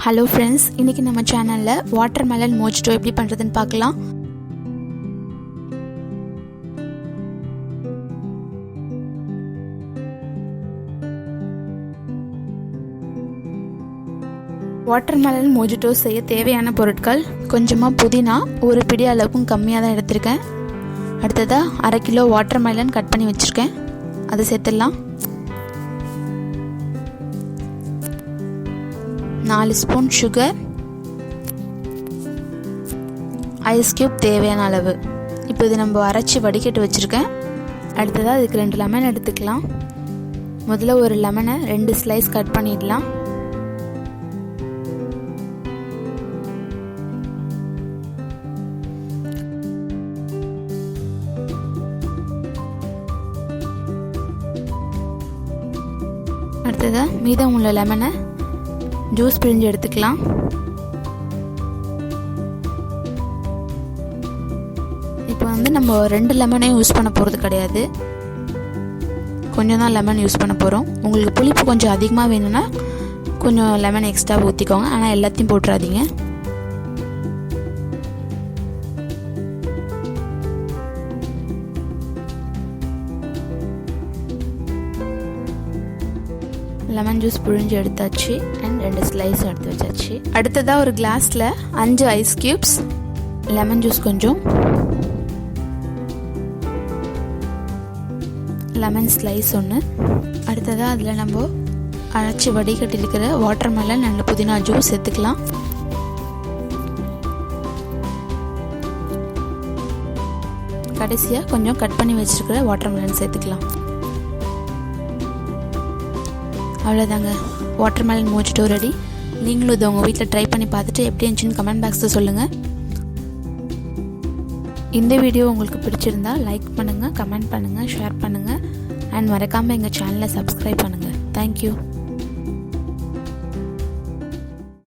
Hello friends, இன்றைக்கி நம்ம சேனலில் வாட்டர்மெலன் மோஜிட்டோ எப்படி பண்ணுறதுன்னு பார்க்கலாம். வாட்டர்மெலன் மோஜிட்டோ செய்ய தேவையான பொருட்கள்: கொஞ்சமாக புதினா, ஒரு பிடி அளவுக்கும் கம்மியாக தான் எடுத்திருக்கேன். அடுத்ததாக 1/2 கிலோ வாட்டர்மெலன் கட் பண்ணி வச்சுருக்கேன், அதை சேர்த்துடலாம். 4 ஸ்பூன் சுகர், ஐஸ் கியூப் தேவையான அளவு. இப்போ இது நம்ம அரைச்சி வடிகட்டு வச்சுருக்கேன். அடுத்ததாக இதுக்கு 2 லெமன் எடுத்துக்கலாம். முதல்ல ஒரு லெமனை 2 ஸ்லைஸ் கட் பண்ணிடலாம். அடுத்ததாக மீதம் உள்ள லெமனை ஜூஸ் பிழிஞ்சு எடுத்துக்கலாம். இப்போ நம்ம 2 லெமனையும் யூஸ் பண்ண போகிறது கிடையாது, கொஞ்சம் தான் லெமன் யூஸ் பண்ண போகிறோம். உங்களுக்கு புளிப்பு கொஞ்சம் அதிகமாக வேணும்னா கொஞ்சம் லெமன் எக்ஸ்ட்ரா ஊற்றிக்கோங்க, ஆனால் எல்லாத்தையும் போட்டுறாதீங்க. லெமன் ஜூஸ் புழிஞ்சு எடுத்தாச்சு அண்ட் 2 ஸ்லைஸ் எடுத்து வச்சாச்சு. அடுத்ததாக ஒரு கிளாஸில் 5 ஐஸ் கியூப்ஸ், லெமன் ஜூஸ் கொஞ்சம், லெமன் ஸ்லைஸ் 1. அடுத்ததாக அதில் நம்ம அரைச்சி வடிகட்டி இருக்கிற வாட்டர்மெலன் அண்ட் புதினா ஜூஸ் சேர்த்துக்கலாம். கடைசியாக கொஞ்சம் கட் பண்ணி வச்சுருக்கிற வாட்டர்மெலன் சேர்த்துக்கலாம். அவ்வளோதாங்க, வாட்டர்மெலன் மோஜிட்டோ ரெடி. நீங்களும் இதை உங்கள் வீட்டில் ட்ரை பண்ணி பார்த்துட்டு எப்படி இருந்துச்சுன்னு கமெண்ட் பாக்ஸில் சொல்லுங்கள். இந்த வீடியோ உங்களுக்கு பிடிச்சிருந்தா லைக் பண்ணுங்கள், கமெண்ட் பண்ணுங்கள், ஷேர் பண்ணுங்கள் அண்ட் மறக்காமல் எங்கள் சேனலை சப்ஸ்கிரைப் பண்ணுங்கள். தேங்க்யூ.